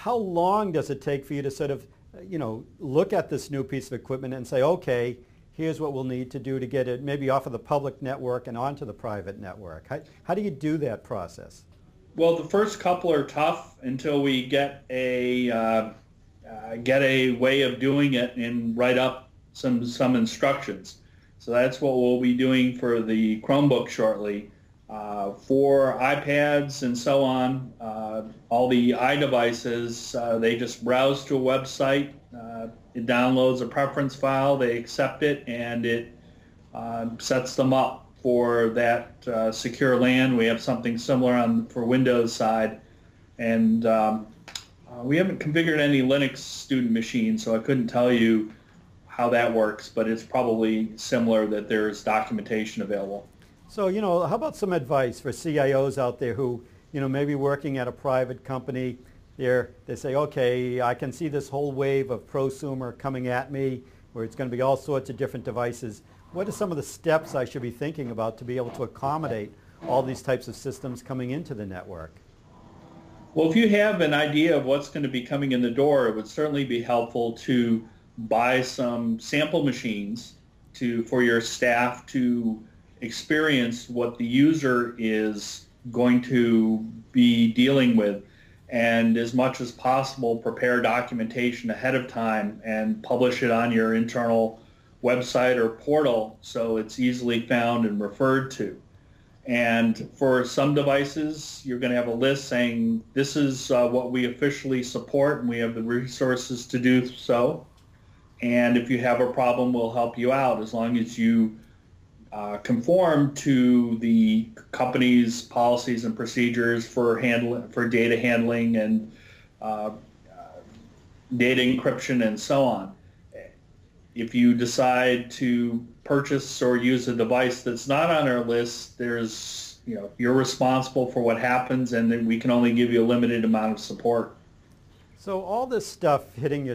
how long does it take for you to sort of, look at this new piece of equipment and say, okay, here's what we'll need to do to get it maybe off of the public network and onto the private network? How do you do that process? Well, the first couple are tough until we get a way of doing it and write up some instructions. So that's what we'll be doing for the Chromebook shortly. For iPads and so on, all the iDevices, they just browse to a website. It downloads a preference file, they accept it, and it sets them up for that secure LAN. We have something similar for Windows side, and we haven't configured any Linux student machines, so I couldn't tell you how that works, but it's probably similar, that there's documentation available. So, how about some advice for CIOs out there who, maybe working at a private company, they say, okay, I can see this whole wave of prosumer coming at me where it's going to be all sorts of different devices. What are some of the steps I should be thinking about to be able to accommodate all these types of systems coming into the network? Well, if you have an idea of what's going to be coming in the door, it would certainly be helpful to buy some sample machines for your staff to experience what the user is going to be dealing with, and as much as possible prepare documentation ahead of time and publish it on your internal website or portal so it's easily found and referred to. And for some devices, you're going to have a list saying this is what we officially support and we have the resources to do so. And if you have a problem, we'll help you out as long as you conform to the company's policies and procedures for data handling and data encryption and so on. If you decide to purchase or use a device that's not on our list, you're responsible for what happens, and then we can only give you a limited amount of support. So all this stuff hitting your